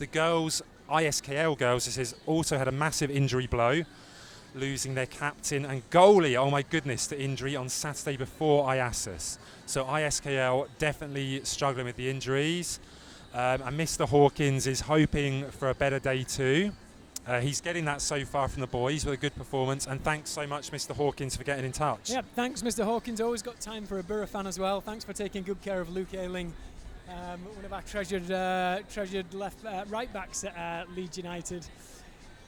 The girls, ISKL girls, this has also had a massive injury blow, losing their captain and goalie, oh my goodness, to injury on Saturday before IASAS. So ISKL definitely struggling with the injuries. And Mr. Hawkins is hoping for a better day too. He's getting that so far from the boys with a good performance, and thanks so much, Mr. Hawkins, for getting in touch. Yeah, thanks, Mr. Hawkins. Always got time for a Borough fan as well. Thanks for taking good care of Luke Ayling, one of our treasured right backs at Leeds United.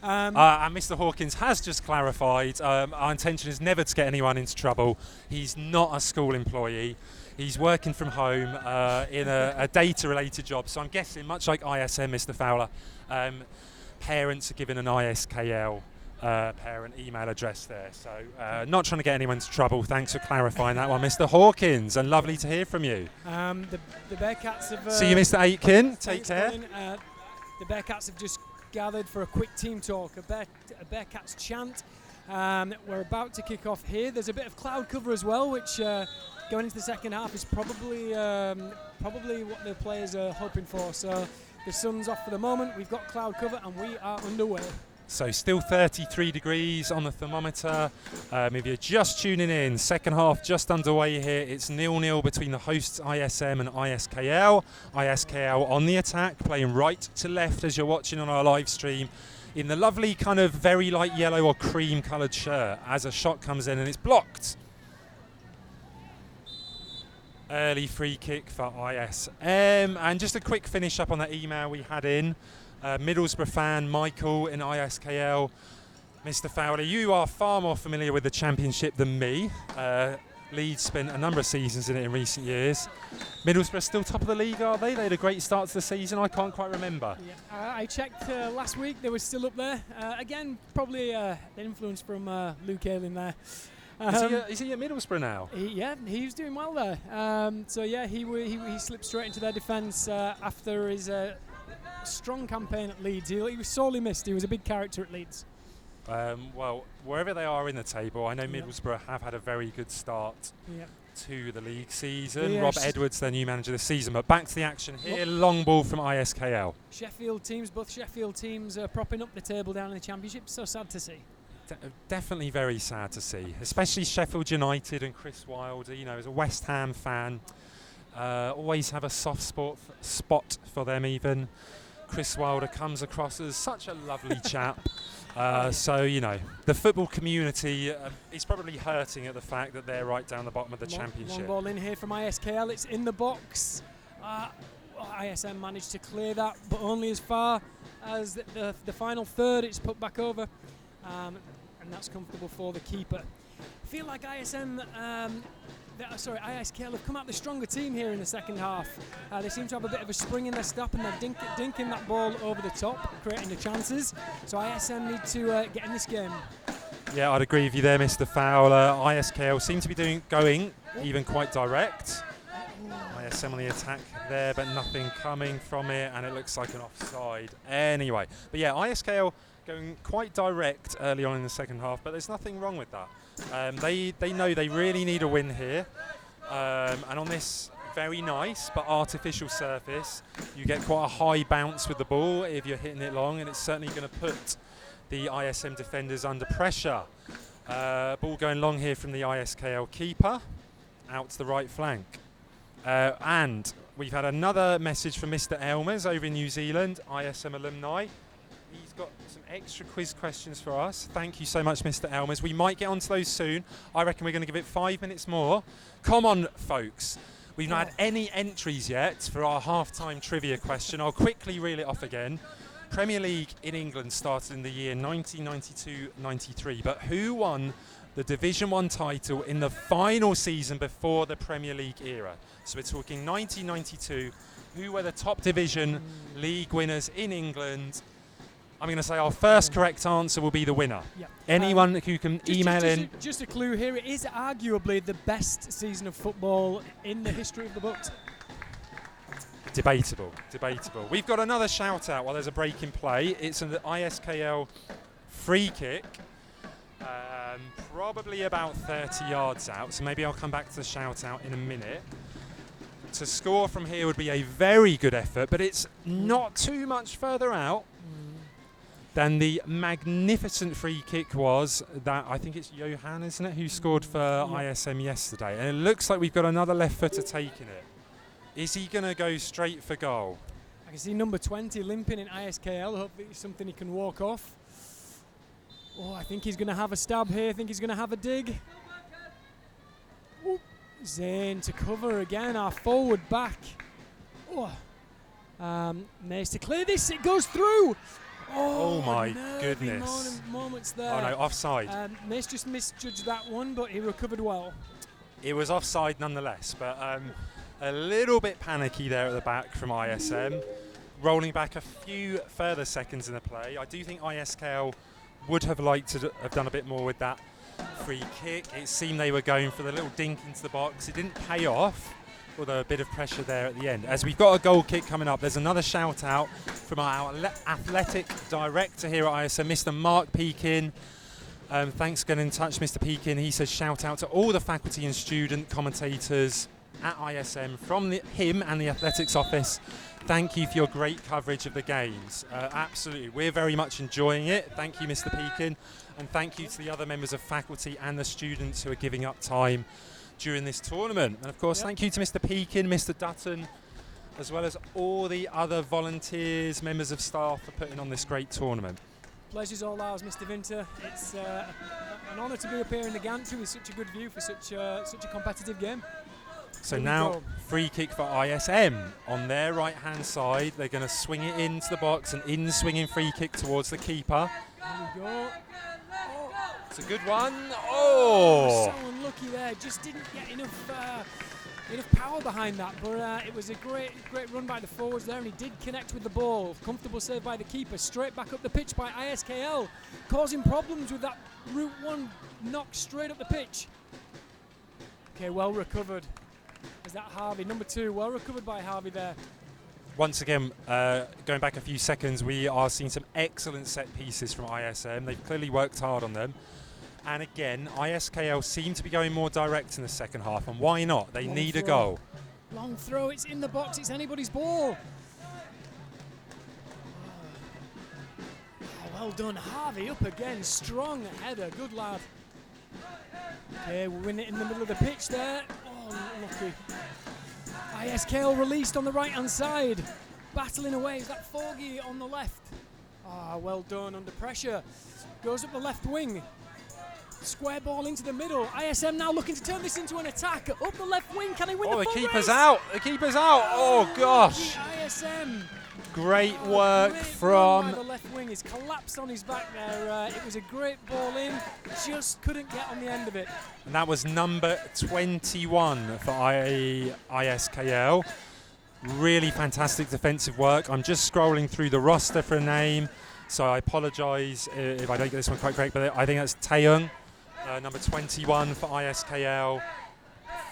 And Mr. Hawkins has just clarified our intention is never to get anyone into trouble. He's not a school employee. He's working from home in a data-related job. So I'm guessing, much like ISM, Mr. Fowler, parents are given an ISKL parent email address there. So not trying to get anyone into trouble. Thanks for clarifying that one, Mr. Hawkins, and lovely to hear from you. The Bearcats have... See you, Mr. Aitken. Take care. The Bearcats have just gathered for a quick team talk, a Bearcats chant. We're about to kick off here. There's a bit of cloud cover as well, which going into the second half is probably what the players are hoping for. So the sun's off for the moment, we've got cloud cover, and we are underway. So still 33 degrees on the thermometer. If you're just tuning in, second half just underway here. It's 0-0 between the hosts ISM and ISKL. ISKL on the attack, playing right to left as you're watching on our live stream, in the lovely kind of very light yellow or cream coloured shirt, as a shot comes in and it's blocked. Early free kick for ISM. And just a quick finish up on that email we had in. Middlesbrough fan Michael in ISKL. Mr. Fowler, you are far more familiar with the Championship than me. Leeds spent a number of seasons in it in recent years. Middlesbrough still top of the league, are they? They had a great start to the season. I can't quite remember. Yeah, I checked last week. They were still up there. Again, probably the influence from Luke Ayling there. Is he at Middlesbrough now? He's doing well there. So yeah, he slipped straight into their defence after his strong campaign at Leeds. He was sorely missed. He was a big character at Leeds. Well, wherever they are in the table, I know Middlesbrough have had a very good start to the league season. Rob Edwards, their new manager this season. But back to the action here, long ball from ISKL. Both Sheffield teams are propping up the table down in the Championship. So sad to see. Definitely very sad to see, especially Sheffield United and Chris Wilder. You know, as a West Ham fan, always have a soft spot for them even. Chris Wilder comes across as such a lovely chap. So, you know, the football community is probably hurting at the fact that they're right down the bottom of the Championship. Long ball in here from ISKL. It's in the box. ISM managed to clear that, but only as far as the final third. It's put back over. And that's comfortable for the keeper. I feel like ISKL have come out the stronger team here in the second half. They seem to have a bit of a spring in their step, and they're dinking that ball over the top, creating the chances. So ISM need to get in this game. Yeah, I'd agree with you there, Mr. Fowler. ISKL seem to be going even quite direct. ISM on the attack there, but nothing coming from it, and it looks like an offside anyway. But yeah, ISKL going quite direct early on in the second half, but there's nothing wrong with that. They know they really need a win here, and on this very nice but artificial surface, you get quite a high bounce with the ball if you're hitting it long, and it's certainly going to put the ISM defenders under pressure. Ball going long here from the ISKL keeper, out to the right flank. And we've had another message from Mr. Elmers over in New Zealand, ISM alumni. He's got some extra quiz questions for us. Thank you so much, Mr. Elmers. We might get onto those soon. I reckon we're going to give it 5 minutes more. Come on, folks. We've not had any entries yet for our half-time trivia question. I'll quickly reel it off again. Premier League in England started in the year 1992-93, but who won the Division 1 title in the final season before the Premier League era? So we're talking 1992. Who were the top division league winners in England? I'm going to say our first correct answer will be the winner. Yep. Anyone who can email in. Just a clue here, it is arguably the best season of football in the history of the books. Debatable. We've got another shout out while there's a break in play. It's an ISKL free kick, probably about 30 yards out, so maybe I'll come back to the shout out in a minute. To score from here would be a very good effort, but it's not too much further out than the magnificent free kick was that I think it's Johan, isn't it, who scored for ISM yesterday. And it looks like we've got another left footer taking it. Is he going to go straight for goal? I can see number 20 limping in ISKL. Hopefully it's something he can walk off. Oh, I think he's going to have a stab here. I think he's going to have a dig. Ooh. Zane to cover again, our forward back. Oh. Mace to clear this, it goes through. Oh my goodness. Moments there. Oh no, offside. Mace just misjudged that one, but he recovered well. It was offside nonetheless, but a little bit panicky there at the back from ISM. Rolling back a few further seconds in the play. I do think ISKL would have liked to have done a bit more with that free kick. It seemed they were going for the little dink into the box. It didn't pay off, although a bit of pressure there at the end. As we've got a goal kick coming up, there's another shout out from our athletic director here at ISM, Mr. Mark Peakin. Thanks for getting in touch, Mr. Peakin. He says shout out to all the faculty and student commentators at ISM from him and the athletics office. Thank you for your great coverage of the games. Absolutely, we're very much enjoying it. Thank you, Mr. Peakin, and thank you to the other members of faculty and the students who are giving up time during this tournament. And of course, thank you to Mr. Peakin, Mr. Dutton, as well as all the other volunteers, members of staff for putting on this great tournament. Pleasure's all ours, Mr. Vinter. It's an honour to be up here in the gantry with such a good view for such a competitive game. So now, free kick for ISM on their right-hand side. They're going to swing it into the box, an in-swinging free kick towards the keeper. There we go. It's a good one. Oh! So unlucky there. Just didn't get enough power behind that. But it was a great run by the forwards there, and he did connect with the ball. Comfortable save by the keeper. Straight back up the pitch by ISKL, causing problems with that Route 1 knock straight up the pitch. Okay, well recovered. Is that Harvey? Number 2, well recovered by Harvey there. Once again, going back a few seconds, we are seeing some excellent set pieces from ISM. They've clearly worked hard on them. And again, ISKL seem to be going more direct in the second half, and why not? They need a goal. Long throw, it's in the box, it's anybody's ball. Oh, well done, Harvey, up again, strong header, good lad. Okay, we'll win it in the middle of the pitch there. Oh, lucky. ISKL released on the right-hand side. Battling away, is that Foggy on the left? Ah, well done, under pressure. Goes up the left wing. Square ball into the middle. ISM now looking to turn this into an attack. Up the left wing, can he win the full race? Keeper's out. The keeper's out. Oh, gosh. ISM. Great work from the left wing. He's collapsed on his back there. It was a great ball in. Just couldn't get on the end of it. And that was number 21 for ISKL. Really fantastic defensive work. I'm just scrolling through the roster for a name, so I apologise if I don't get this one quite correct, but I think that's Taeyong, number 21 for ISKL.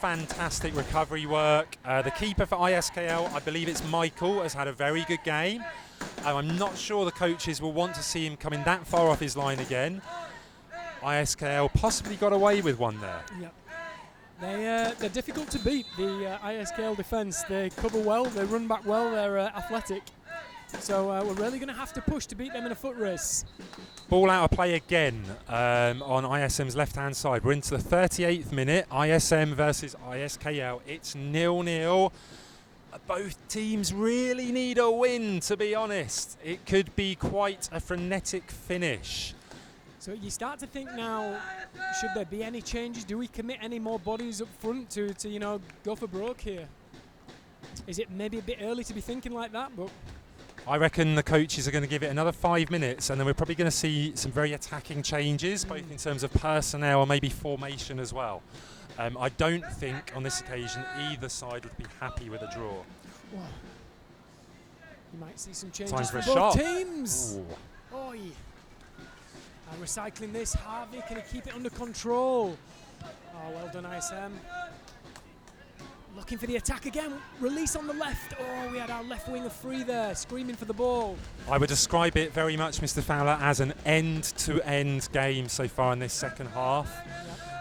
Fantastic recovery work. The keeper for ISKL, I believe it's Michael, has had a very good game. I'm not sure the coaches will want to see him coming that far off his line again. ISKL possibly got away with one there. Yep. They're difficult to beat, the ISKL defence. They cover well, they run back well, they're athletic. So we're really going to have to push to beat them in a foot race. Ball out of play again on ISM's left-hand side. We're into the 38th minute. ISM versus ISKL. It's 0-0. Both teams really need a win, to be honest. It could be quite a frenetic finish. So you start to think now, should there be any changes? Do we commit any more bodies up front to go for broke here? Is it maybe a bit early to be thinking like that? But I reckon the coaches are going to give it another 5 minutes, and then we're probably going to see some very attacking changes, both in terms of personnel and maybe formation as well. I don't think on this occasion either side would be happy with a draw. Whoa. You might see some changes Time for for a both shot. teams. Oi. Recycling this, Harvey, can he keep it under control? Oh, well done, ISM. Looking for the attack again. Release on the left. Oh, we had our left winger free there, screaming for the ball. I would describe it very much, Mr. Fowler, as an end-to-end game so far in this second half.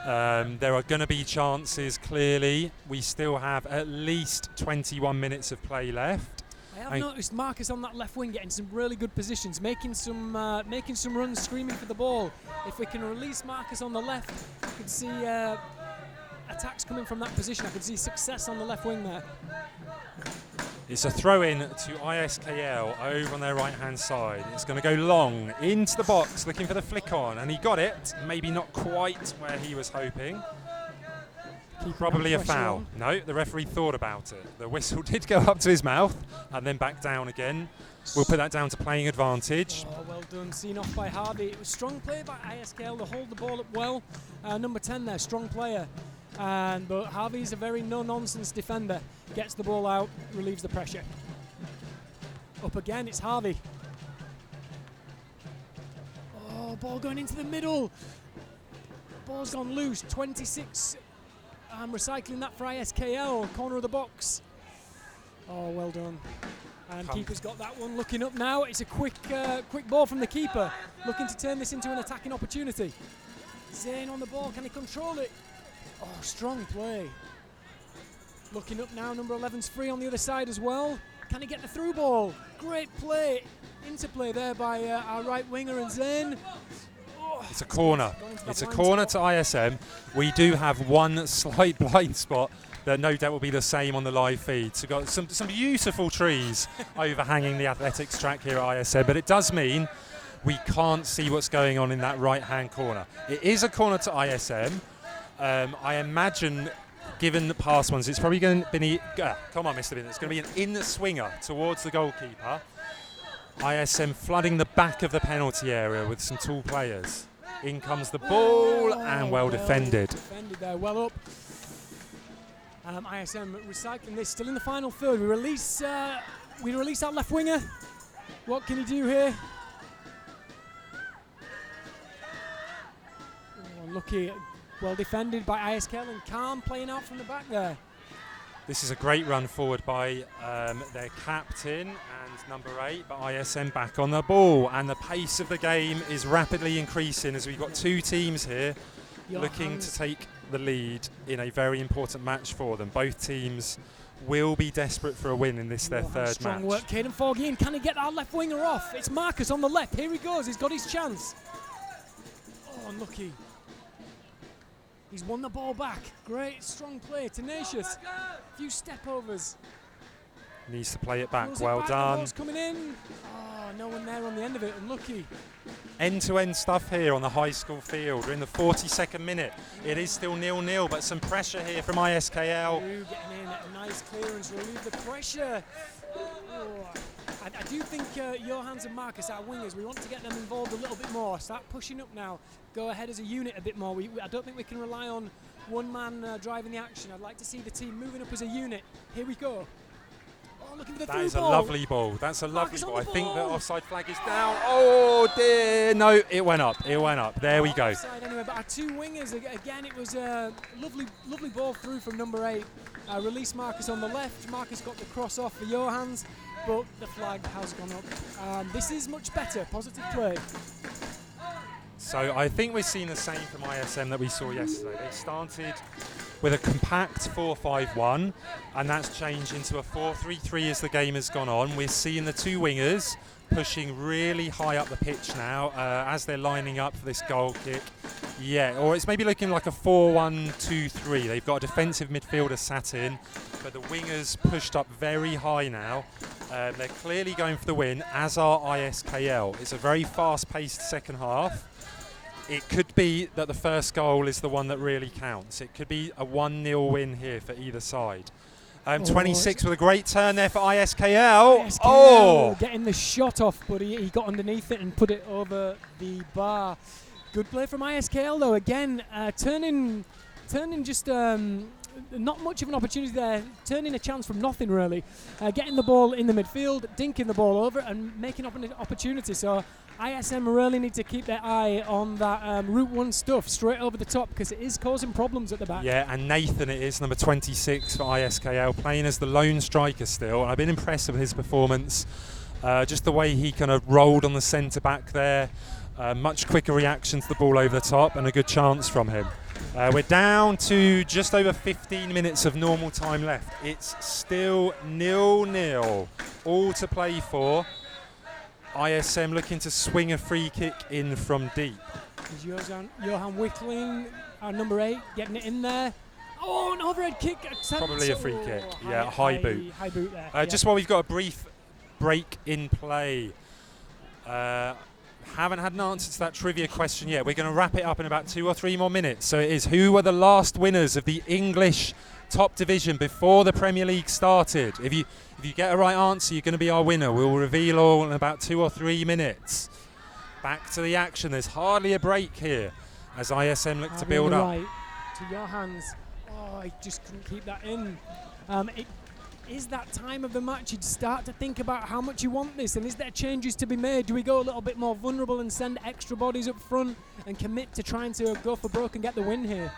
There are going to be chances, clearly. We still have at least 21 minutes of play left. I have noticed Marcus on that left wing getting some really good positions, making some runs, screaming for the ball. If we can release Marcus on the left, I could see attacks coming from that position. I could see success on the left wing there. It's a throw-in to ISKL over on their right-hand side. It's going to go long into the box, looking for the flick on, and he got it. Maybe not quite where he was hoping. Probably a foul. No, the referee thought about it. The whistle did go up to his mouth and then back down again. We'll put that down to playing advantage. Oh, well done, seen off by Harvey. It was strong play by ISKL to hold the ball up well. Number 10 there, strong player. But Harvey's a very no-nonsense defender. Gets the ball out, relieves the pressure. Up again, it's Harvey. Oh, ball going into the middle. Ball's gone loose, 26. Recycling that for ISKL, corner of the box. Oh, well done. And keeper's got that one, looking up now. It's a quick ball from the keeper, looking to turn this into an attacking opportunity. Zayn on the ball, can he control it? Oh, strong play. Looking up now, number 11's free on the other side as well. Can he get the through ball? Great play, interplay there by our right winger and Zayn. Oh, it's a corner. It's a corner to ISM. We do have one slight blind spot that no doubt will be the same on the live feed. So we've got some beautiful trees overhanging the athletics track here at ISM, but it does mean we can't see what's going on in that right-hand corner. It is a corner to ISM. I imagine, given the past ones, it's probably going to be come on, Mr. Bin. It's going to be an in-swinger towards the goalkeeper. ISM flooding the back of the penalty area with some tall players. In comes the ball, and well defended. Defended there, well up. ISM recycling this, still in the final third. We release our left winger. What can he do here? Oh, lucky. Well defended by ISKL, and Calm playing out from the back there. This is a great run forward by their captain and number 8, but ISM back on the ball, and the pace of the game is rapidly increasing as we've got two teams here looking to take the lead in a very important match for them. Both teams will be desperate for a win in this their third strong match. Work, Caden Forgy, and can he get our left winger off? It's Marcus on the left. Here he goes. He's got his chance. Oh, unlucky. He's won the ball back. Great, strong play, tenacious. Few step overs. Needs to play it back. Pulls well it back, done. The ball's coming in. Oh, no one there on the end of it. Unlucky. End-to-end stuff here on the high school field. We're in the 42nd minute. It is still 0-0, but some pressure here from ISKL. Getting in, a nice clearance, relieve the pressure. Oh. I do think Johans and Marcus, our wingers, we want to get them involved a little bit more. Start pushing up now. Go ahead as a unit a bit more. I don't think we can rely on one man driving the action. I'd like to see the team moving up as a unit. Here we go. Oh, looking for the through ball. That is a lovely ball. That's a lovely ball. I think the offside flag is down. Oh dear. No, it went up. It went up. There we go. Offside anyway, but our two wingers, again, it was a lovely ball through from number 8. Release Marcus on the left. Marcus got the cross off for Johans, but the flag has gone up. This is much better. Positive play. So I think we're seeing the same from ISM that we saw yesterday. They started with a compact 4-5-1, and that's changed into a 4-3-3 as the game has gone on. We're seeing the two wingers pushing really high up the pitch now as they're lining up for this goal kick. Yeah, or it's maybe looking like a 4-1-2-3. They've got a defensive midfielder sat in, but the wingers pushed up very high now. They're clearly going for the win, as are ISKL. It's a very fast-paced second half. It could be that the first goal is the one that really counts. It could be a 1-0 win here for either side. 26 with a great turn there for ISKL. Getting the shot off, but he got underneath it and put it over the bar. Good play from ISKL though. Again, turning just not much of an opportunity there. Turning a chance from nothing really. Getting the ball in the midfield, dinking the ball over, and making up an opportunity. So ISM really need to keep their eye on that Route 1 stuff straight over the top, because it is causing problems at the back. Yeah, and Nathan it is, number 26 for ISKL, playing as the lone striker still. I've been impressed with his performance. Just the way he kind of rolled on the centre back there. Much quicker reaction to the ball over the top, and a good chance from him. We're down to just over 15 minutes of normal time left. It's still 0-0, all to play for. ISM looking to swing a free kick in from deep. Is Johan Wickling, our number 8, getting it in there? Oh, an overhead kick attempt. Probably a free kick. Yeah, high boot. High boot there. Just while we've got a brief break in play. Haven't had an answer to that trivia question yet. We're going to wrap it up in about 2 or 3 more minutes. So it is, who were the last winners of the English top division before the Premier League started? If you get a right answer, you're going to be our winner. We'll reveal all in about 2 or 3 minutes. Back to the action. There's hardly a break here as ISM look to build up. Right to Johans. Oh, he just couldn't keep that in. It is that time of the match you'd start to think about how much you want this, and is there changes to be made? Do we go a little bit more vulnerable and send extra bodies up front and commit to trying to go for broke and get the win here?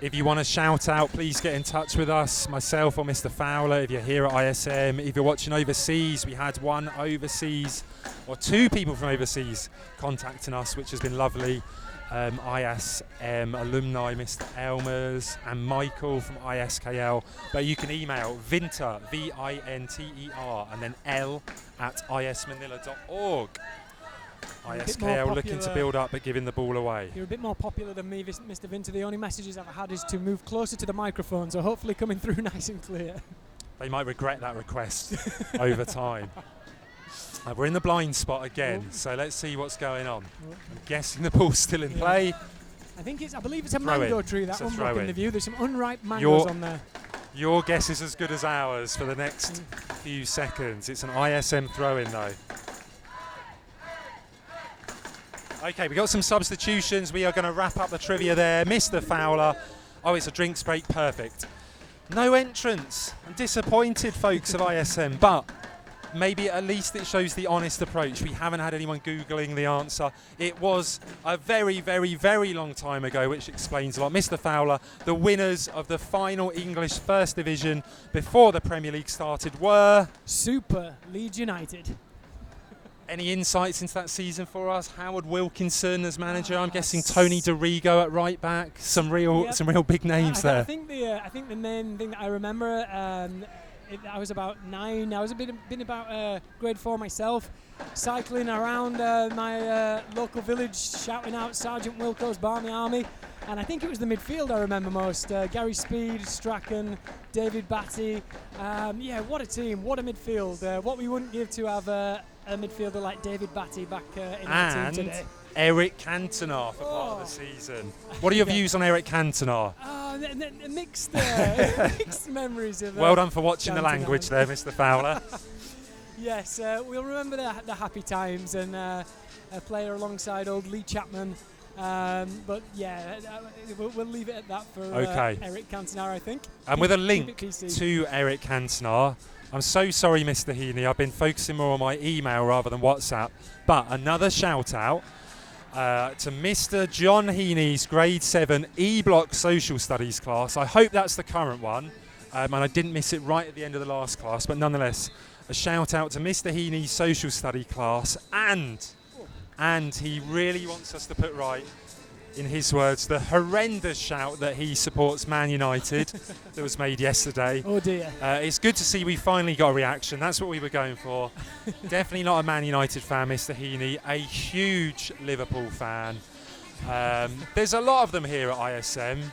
If you want to shout out, please get in touch with us, myself or Mr. Fowler, if you're here at ISM. If you're watching overseas, we had 1 overseas, or 2 people from overseas contacting us, which has been lovely. ISM alumni, Mr. Elmers and Michael from ISKL. But you can email Vinter, V-I-N-T-E-R, and then l@ismanila.org. ISKL looking to build up but giving the ball away. You're a bit more popular than me, Mr. Vinter. The only messages I've had is to move closer to the microphone, so hopefully coming through nice and clear. They might regret that request over time. We're in the blind spot again, so let's see what's going on. I'm guessing the ball's still in play. I believe it's a mango tree, that one blocking the view. There's some unripe mangoes on there. Your guess is as good as ours for the next few seconds. It's an ISM throw-in though. Okay, we got some substitutions. We are going to wrap up the trivia there. Mr. Fowler. Oh, it's a drinks break, perfect. No entrance. I'm disappointed, folks of ISM, but maybe at least it shows the honest approach. We haven't had anyone Googling the answer. It was a very, very, very long time ago, which explains a lot. Mr. Fowler, the winners of the final English First Division before the Premier League started were... Super Leeds United. Any insights into that season for us? Howard Wilkinson as manager. I'm guessing Tony DeRigo at right back. Some real big names there. I think the main thing that I remember... I was about 9. I was been about grade 4 myself, cycling around my local village, shouting out Sergeant Wilco's Barmy Army, and I think it was the midfield I remember most. Gary Speed, Strachan, David Batty. What a team! What a midfield! What we wouldn't give to have a midfielder like David Batty back in our team today. Eric Cantona for part of the season. What are your views on Eric Cantona? Mixed memories of well done for watching Cantona. The language there, Mr. Fowler. Yes, we'll remember the happy times and a player alongside old Lee Chapman. We'll leave it at that for Eric Cantona, I think. And with a link to Eric Cantona, I'm so sorry, Mr. Heaney. I've been focusing more on my email rather than WhatsApp. But another shout out to Mr. John Heaney's grade 7 E-Block Social Studies class. I hope that's the current one. And I didn't miss it right at the end of the last class. But nonetheless, a shout out to Mr. Heaney's social study class. And he really wants us to put right, in his words, the horrendous shout that he supports Man United that was made yesterday. Oh dear. It's good to see we finally got a reaction. That's what we were going for. Definitely not a Man United fan, Mr. Heaney. A huge Liverpool fan. There's a lot of them here at ISM,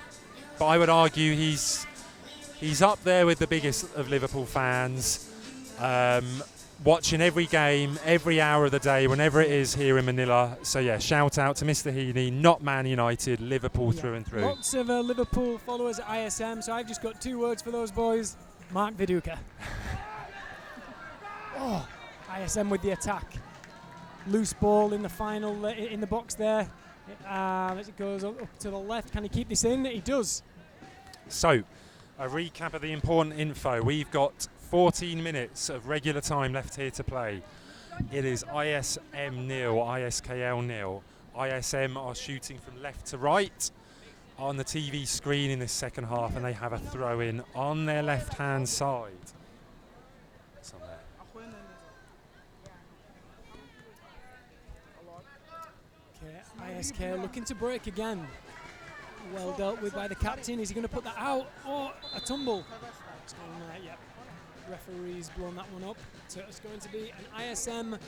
but I would argue he's up there with the biggest of Liverpool fans. Watching every game, every hour of the day, whenever it is here in Manila. So yeah, shout out to Mr. Heaney, not Man United, Liverpool through and through. Lots of Liverpool followers at ISM, so I've just got 2 words for those boys. Mark Viduka. ISM with the attack. Loose ball in the final, in the box there. As it goes up to the left, can he keep this in? He does. So, a recap of the important info. We've got 14 minutes of regular time left here to play. It is ISM 0, ISKL 0. ISM are shooting from left to right on the TV screen in this second half, and they have a throw-in on their left-hand side. It's on there. Okay, ISK looking to break again. Well dealt with by the captain. Is he going to put that out? Or a tumble? It's going, yeah. Referee's blown that one up. So it's going to be an ISM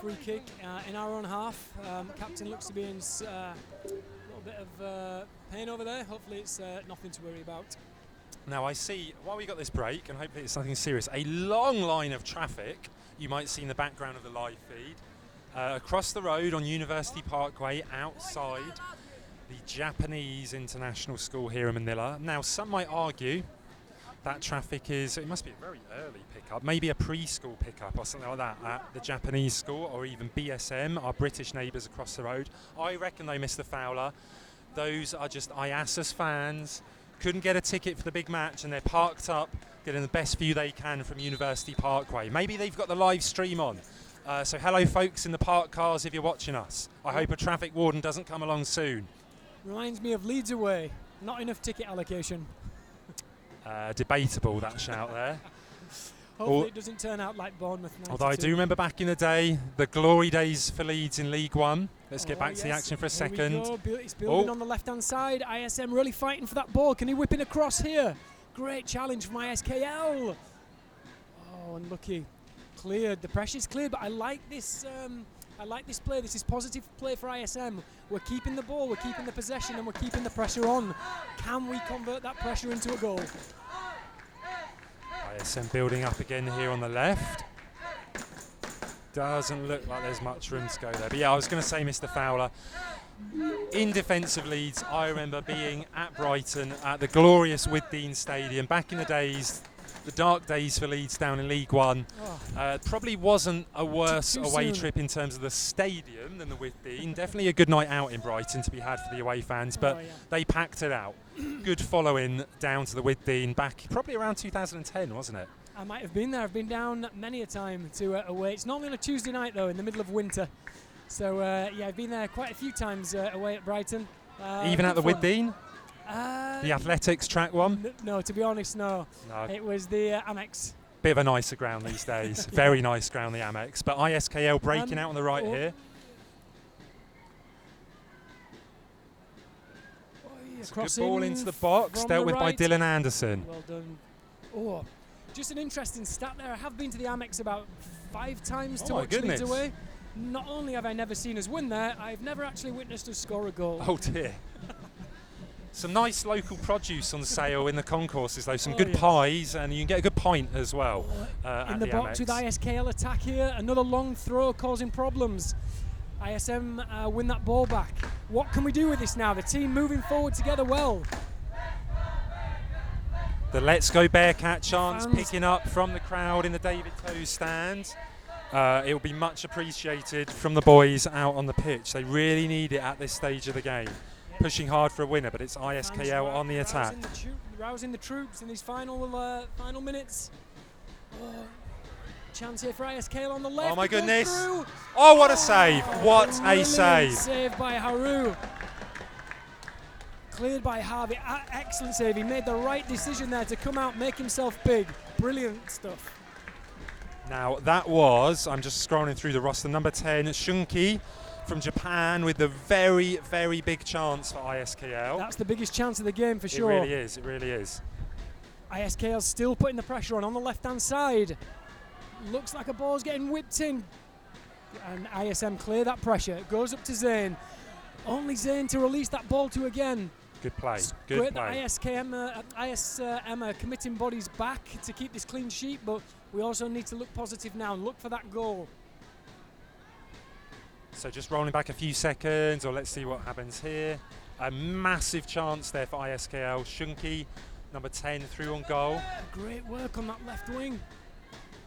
free kick in our own half. Captain looks to be in a little bit of pain over there. Hopefully it's nothing to worry about. Now I see, while we got this break, and hopefully it's nothing serious, a long line of traffic, you might see in the background of the live feed, across the road on University Parkway outside the Japanese International School here in Manila. Now some might argue that traffic it must be a very early pickup, maybe a preschool pickup or something like that at the Japanese school, or even BSM, our British neighbours across the road. I reckon though, Mr. Fowler, those are just IASAS fans, couldn't get a ticket for the big match and they're parked up getting the best view they can from University Parkway. Maybe they've got the live stream on. So hello folks in the parked cars if you're watching us. I hope a traffic warden doesn't come along soon. Reminds me of Leeds away. Not enough ticket allocation. Debatable, that shout there. Hopefully it doesn't turn out like Bournemouth 92. Although I do remember back in the day, the glory days for Leeds in League One. Let's get back to the action for a second. It's building on the left-hand side. ISM really fighting for that ball. Can he whip in across here? Great challenge from ISKL. Oh, unlucky. Cleared. The pressure's cleared, but I like this. I like this play. This is positive play for ISM. We're keeping the ball, we're keeping the possession, and we're keeping the pressure on. Can we convert that pressure into a goal? ISM building up again here on the left. Doesn't look like there's much room to go there. But yeah, I was going to say, Mr. Fowler, in defence of Leeds, I remember being at Brighton at the glorious Withdean Stadium back in the days, the dark days for Leeds down in League One. Probably wasn't a worse away trip in terms of the stadium than the Withdean. Definitely a good night out in Brighton to be had for the away fans, but they packed it out. Good following down to the Withdean back probably around 2010, wasn't it? I might have been there. I've been down many a time to away. It's normally on a Tuesday night though, in the middle of winter. So yeah, I've been there quite a few times away at Brighton. Even at the Withdean? The athletics track one? No, to be honest, no. It was the Amex. Bit of a nicer ground these days. Very nice ground, the Amex. But ISKL breaking out on the right here. It's a good ball into the box, dealt with by Dylan Anderson. Well done. Oh, just an interesting stat there. I have been to the Amex about 5 times to watch Leeds away. Not only have I never seen us win there, I've never actually witnessed us score a goal. Oh dear. Some nice local produce on sale in the concourses though, some good pies, and you can get a good pint as well. In the box with ISKL attack here, another long throw causing problems. ISM win that ball back. What can we do with this now? The team moving forward together well. The Let's Go Bearcat chants picking up from the crowd in the David Toes stand. It will be much appreciated from the boys out on the pitch. They really need it at this stage of the game. Pushing hard for a winner, but it's ISKL on the attack. Rousing the troops in these final minutes. Chance here for ISKL on the left. Oh my goodness. Oh, what a save. What a save. Save by Haru. Cleared by Harvey. Excellent save. He made the right decision there to come out, make himself big. Brilliant stuff. Now that was, I'm just scrolling through the roster, number 10, Shunki from Japan with the very, very big chance for ISKL. That's the biggest chance of the game for sure. It really is, it really is. ISKL still putting the pressure on the left-hand side. Looks like a ball's getting whipped in. And ISM clear that pressure. It goes up to Zayn. Only Zayn to release that ball to again. Good play, good great play. That ISM are committing bodies back to keep this clean sheet, but we also need to look positive now and look for that goal. So just rolling back a few seconds, or let's see what happens here. A massive chance there for ISKL. Shunki, number 10, through on goal. Great work on that left wing.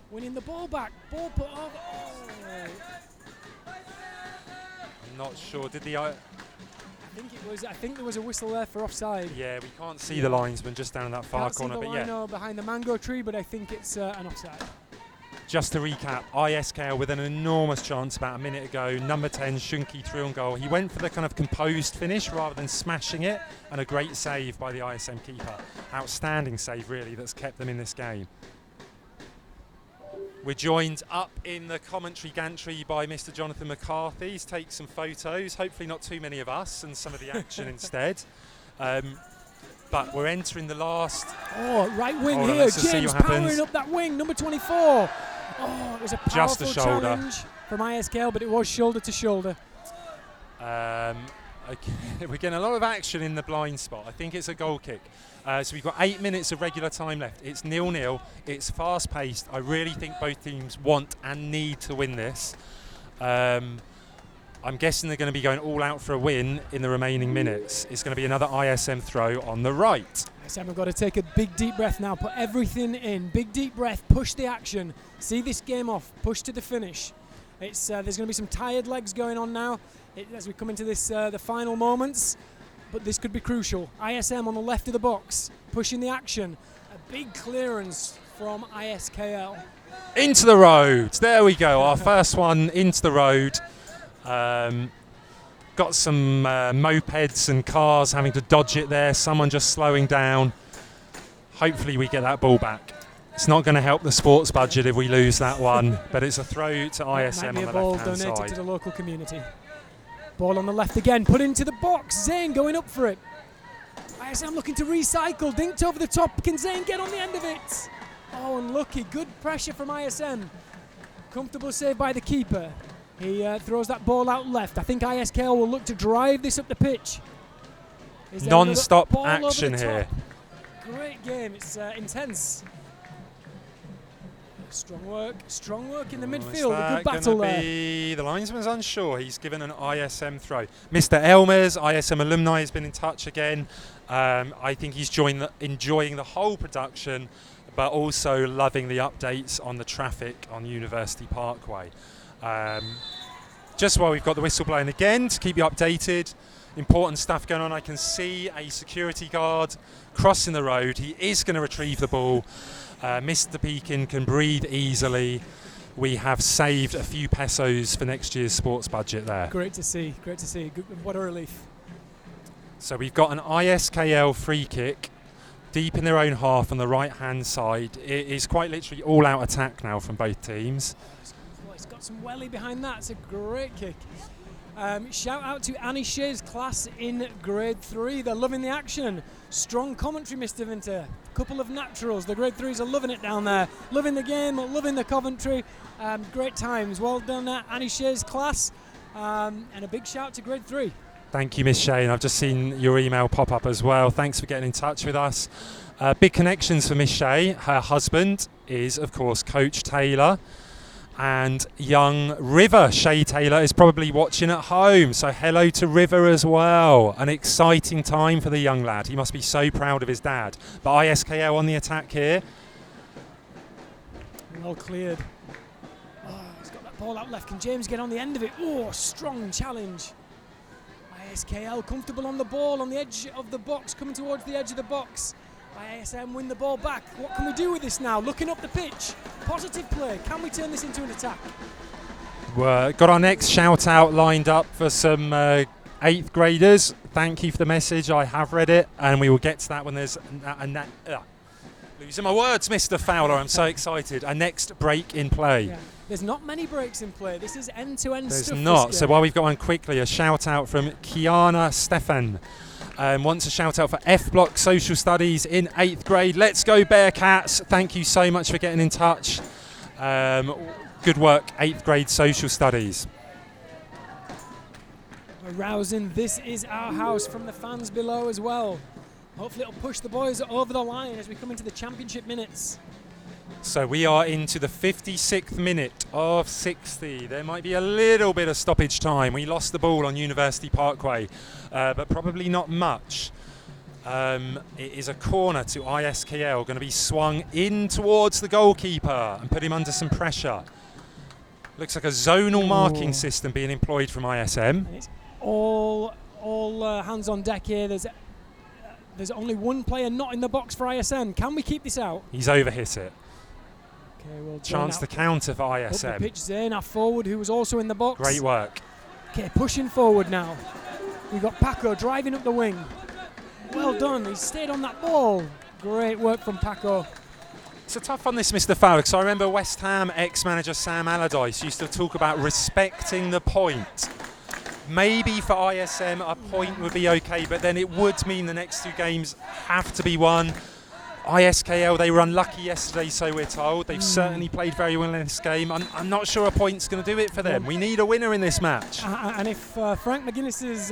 Winning the ball back. Ball put over. Oh. I'm not sure. Did the... I think there was a whistle there for offside. Yeah, we can't see the linesman just down in that far corner, but yeah. Behind the mango tree, but I think it's an offside. Just to recap, ISKL with an enormous chance about a minute ago. Number 10, Shunki, through on goal. He went for the kind of composed finish rather than smashing it, and a great save by the ISM keeper. Outstanding save, really, that's kept them in this game. We're joined up in the commentary gantry by Mr. Jonathan McCarthy. He's taken some photos, hopefully not too many of us, and some of the action instead. But we're entering the last. Oh, right wing Hold on, here. let's just see James what powering happens. up that wing, number 24. Oh, it was a powerful Just a shoulder. challenge from ISKL, but it was shoulder to shoulder. Okay. We're getting a lot of action in the blind spot. I think it's a goal kick. So we've got 8 minutes of regular time left. It's 0-0. It's fast-paced. I really think both teams want and need to win this. I'm guessing they're going to be going all out for a win in the remaining minutes. It's going to be another ISM throw on the right. ISM have got to take a big deep breath now, put everything in. Big deep breath, push the action, see this game off, push to the finish. It's there's going to be some tired legs going on now as we come into this the final moments, but this could be crucial. ISM on the left of the box, pushing the action. A big clearance from ISKL. Into the road. There we go. Our first one into the road. Got some mopeds and cars having to dodge it there. Someone just slowing down. Hopefully we get that ball back. It's not going to help the sports budget if we lose that one, but it's a throw to ISM on the left-hand ball donated side. to the local community. Ball on the left again, put into the box. Zane going up for it. ISM looking to recycle, dinked over the top. Can Zane get on the end of it? Oh, unlucky. Good pressure from ISM. Comfortable save by the keeper. He throws that ball out left. I think ISKL will look to drive this up the pitch. Non-stop action here. Great game. It's intense. Strong work in the midfield. A good battle there. The linesman's unsure. He's given an ISM throw. Mr. Elmers, ISM alumni, has been in touch again. I think he's enjoying the whole production, but also loving the updates on the traffic on University Parkway. Just while we've got the whistle blowing again to keep you updated, important stuff going on. I can see a security guard crossing the road. He is going to retrieve the ball. Mr. Pekin can breathe easily. We have saved a few pesos for next year's sports budget there. Great to see. What a relief. So we've got an ISKL free kick deep in their own half on the right-hand side. It is quite literally all-out attack now from both teams. Oh, he's got some welly behind that. It's a great kick. Shout out to Annie Shea's class in grade 3. They're loving the action. Strong commentary, Mr. Vinter. Couple of naturals. The grade 3s are loving it down there. Loving the game, loving the Coventry. Great times. Well done, Annie Shea's class. And a big shout to grade 3. Thank you, Miss Shane. I've just seen your email pop up as well. Thanks for getting in touch with us. Big connections for Miss Shay. Her husband is, of course, Coach Taylor. And young River Shay Taylor is probably watching at home. So hello to River as well. An exciting time for the young lad. He must be so proud of his dad. But ISKL on the attack here. Well cleared. Oh, he's got that ball out left. Can James get on the end of it? Oh, strong challenge. ISKL comfortable on the ball, on the edge of the box, coming towards the edge of the box. ISM win the ball back. What can we do with this now? Looking up the pitch. Positive play. Can we turn this into an attack? Got our next shout out lined up for some 8th graders. Thank you for the message. I have read it, and we will get to that when there's losing my words, Mr. Fowler. I'm so excited. A next break in play. Yeah. There's not many breaks in play. This is end-to-end stuff. There's not. So while we've got one quickly, a shout out from Kiana Stefan. Wants a shout out for F Block Social Studies in 8th grade. Let's go Bearcats. Thank you so much for getting in touch. Good work, 8th grade Social Studies. Arousing This Is Our House from the fans below as well. Hopefully it'll push the boys over the line as we come into the championship minutes. So we are into the 56th minute of 60. There might be a little bit of stoppage time. We lost the ball on University Parkway, but probably not much. It is a corner to ISKL, going to be swung in towards the goalkeeper and put him under some pressure. Looks like a zonal marking system being employed from ISM. And it's all hands on deck here. There's only one player not in the box for ISM. Can we keep this out? He's overhit it. Okay, well, chance to counter for ISM. Up the pitch, Zane, our forward, who was also in the box. Great work. Okay, pushing forward now. We've got Paco driving up the wing. Well done, he stayed on that ball. Great work from Paco. It's a tough one, this, Mr. Fowler, because I remember West Ham ex-manager Sam Allardyce used to talk about respecting the point. Maybe for ISM a point would be okay, but then it would mean the next 2 games have to be won. ISKL, they were unlucky yesterday, so we're told. They've certainly played very well in this game. I'm not sure a point's going to do it for them. We need a winner in this match. And if Frank McGuinness's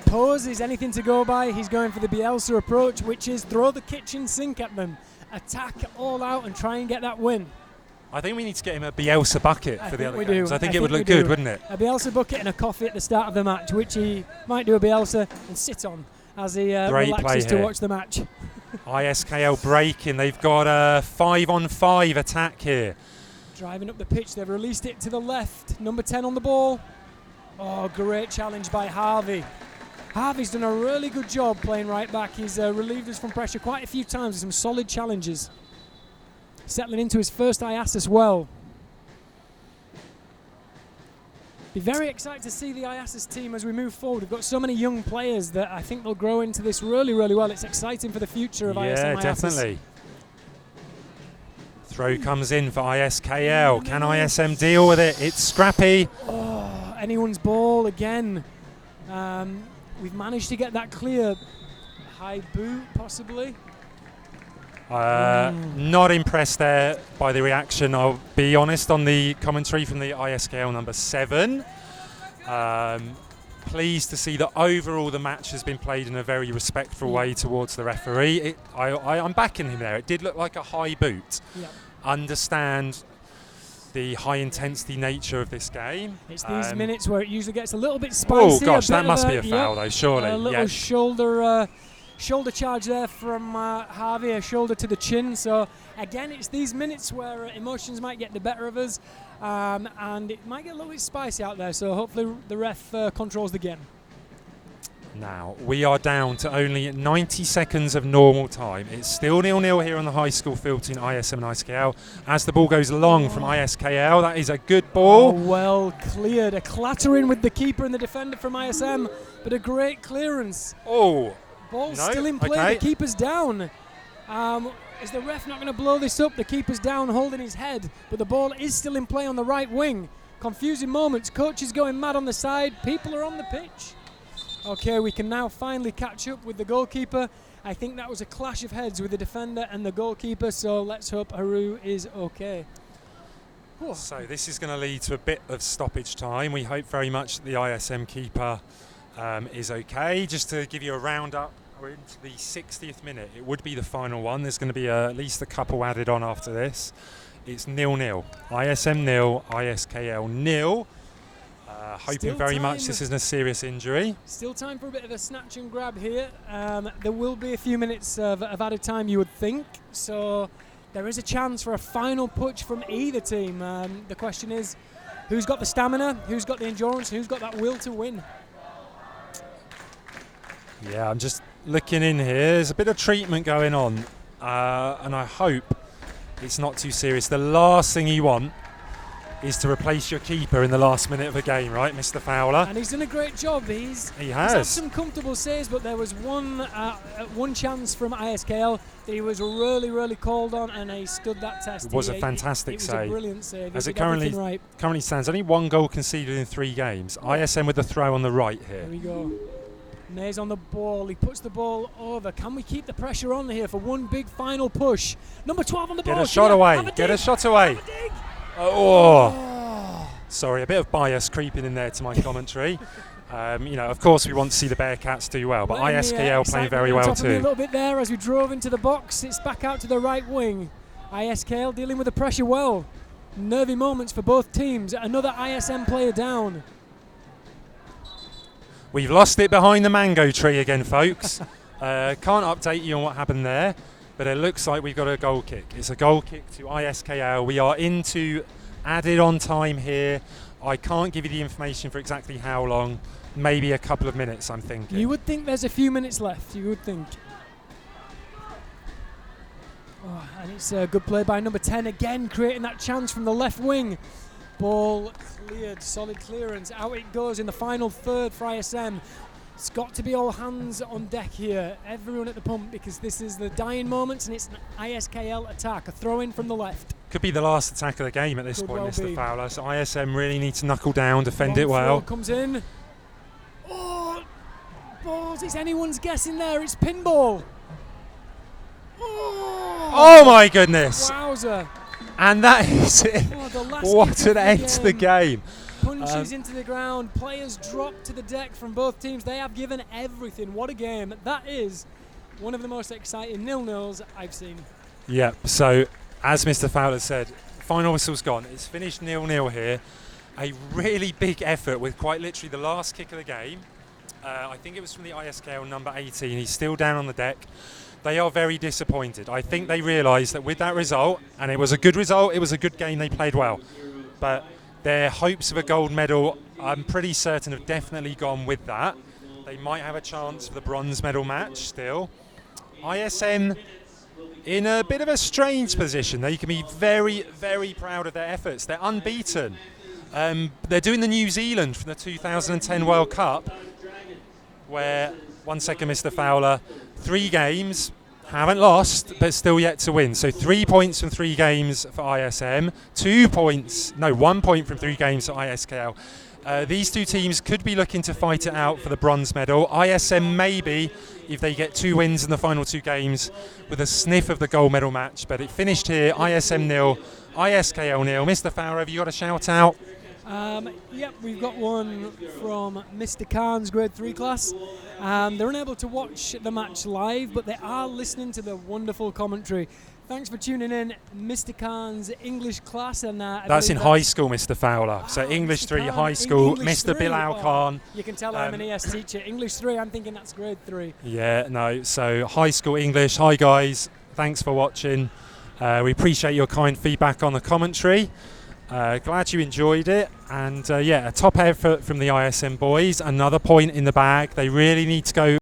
pose is anything to go by, he's going for the Bielsa approach, which is throw the kitchen sink at them, attack all out and try and get that win. I think we need to get him a Bielsa bucket for the other games. I think it would look do. good, wouldn't it? A Bielsa bucket and a coffee at the start of the match, which he might do a Bielsa and sit on as he relaxes to watch the match. ISKL breaking. They've got a 5-on-5 attack here. Driving up the pitch, they've released it to the left. Number 10 on the ball. Oh, great challenge by Harvey. Harvey's done a really good job playing right back. He's relieved us from pressure quite a few times with some solid challenges. Settling into his first IASAS well. Be very excited to see the IASAS team as we move forward. We've got so many young players that I think they'll grow into this really, really well. It's exciting for the future of ISM IASAS. Yeah, definitely. Throw comes in for ISKL. Can ISM deal with it? It's scrappy. Oh, anyone's ball again. We've managed to get that clear. High boot, possibly. Not impressed there by the reaction, I'll be honest, on the commentary from the ISKL number 7. Pleased to see that overall the match has been played in a very respectful way towards the referee. I'm backing him there. It did look like a high boot. Yep. Understand the high intensity nature of this game. It's these minutes where it usually gets a little bit spicy. Oh gosh, that must be a foul though, surely. A little shoulder charge there from Harvey, a shoulder to the chin. So again, it's these minutes where emotions might get the better of us, and it might get a little bit spicy out there. So hopefully the ref controls the game. Now we are down to only 90 seconds of normal time. It's still 0-0 here on the high school field between ISM and ISKL. As the ball goes long from ISKL, that is a good ball. Oh, well cleared. A clattering with the keeper and the defender from ISM, but a great clearance. Oh. Ball's still in play, the keeper's down. Is the ref not going to blow this up? The keeper's down holding his head, but the ball is still in play on the right wing. Confusing moments, coach is going mad on the side, people are on the pitch. Okay, we can now finally catch up with the goalkeeper. I think that was a clash of heads with the defender and the goalkeeper, so let's hope Haru is okay. Whew. So this is going to lead to a bit of stoppage time. We hope very much that the ISM keeper is okay. Just to give you a roundup, we're into the 60th minute. It would be the final one. There's going to be at least a couple added on after this. It's 0-0. ISM 0, ISKL 0. Hoping very much this isn't a serious injury. Still time for a bit of a snatch and grab here. There will be a few minutes of added time, you would think. So there is a chance for a final push from either team. The question is, who's got the stamina, who's got the endurance, who's got that will to win? Yeah, I'm just looking in here. There's a bit of treatment going on, and I hope it's not too serious. The last thing you want is to replace your keeper in the last minute of a game, right, Mr. Fowler? And he's done a great job. He He's has. had some comfortable saves, but there was one chance from ISKL that he was really, really called on, and he stood that test. It was a fantastic save. It was a brilliant save. As it currently stands, only 1 goal conceded in 3 games. ISM with the throw on the right here. Here we go. Mays on the ball. He puts the ball over. Can we keep the pressure on here for one big final push? Number 12 on the ball. Get a shot away. Get a shot away. Oh. Sorry, a bit of bias creeping in there to my commentary. Of course we want to see the Bearcats do well, but ISKL playing very well too. A little bit there as we drove into the box. It's back out to the right wing. ISKL dealing with the pressure well. Nervy moments for both teams. Another ISM player down. We've lost it behind the mango tree again, folks. Can't update you on what happened there, but it looks like we've got a goal kick. It's a goal kick to ISKL. We are into added on time here. I can't give you the information for exactly how long. Maybe a couple of minutes, I'm thinking. You would think there's a few minutes left. You would think. Oh, and it's a good play by number 10 again, creating that chance from the left wing. Ball cleared, solid clearance. Out it goes in the final third for ISM. It's got to be all hands on deck here. Everyone at the pump, because this is the dying moments and it's an ISKL attack. A throw in from the left. Could be the last attack of the game at this point, well Mr. be. Fowler. So ISM really need to knuckle down, defend it well. Comes in. Nils, it's anyone's guess in there. It's pinball. Oh my goodness! Wowzer. And that is it. Oh, the last What kick an of end to the game. Punches into the ground. Players drop to the deck from both teams. They have given everything. What a game. That is one of the most exciting 0-0s I've seen. Yep, so as Mr. Fowler said, final whistle's gone. It's finished 0-0 here. A really big effort with quite literally the last kick of the game. I think it was from the ISKL number 18. He's still down on the deck. They are very disappointed. I think they realised that with that result, and it was a good result, it was a good game, they played well. But their hopes of a gold medal, I'm pretty certain, have definitely gone with that. They might have a chance for the bronze medal match still. ISM in a bit of a strange position. They can be very, very proud of their efforts. They're unbeaten. They're doing the New Zealand from the 2010 World Cup, where, 1 second, Mr. Fowler, 3 games, haven't lost, but still yet to win. So 3 points from 3 games for ISM, 1 point from 3 games for ISKL. These two teams could be looking to fight it out for the bronze medal. ISM maybe, if they get 2 wins in the final 2 games, with a sniff of the gold medal match. But it finished here, ISM 0, ISKL 0. Mr. Fowler, have you got a shout out? Yep, we've got one from Mr. Khan's grade 3 class. They're unable to watch the match live, but they are listening to the wonderful commentary. Thanks for tuning in, Mr. Khan's English class. And that's in high school, Mr. Fowler. So English Mr. 3, Khan, high school, English Mr. 3. Bilal Khan. You can tell I'm an ES teacher. English 3, I'm thinking that's grade 3. Yeah, no, so high school English. Hi guys, thanks for watching. We appreciate your kind feedback on the commentary. Glad you enjoyed it, and yeah, a top effort from the ISM boys. Another point in the bag. They really need to go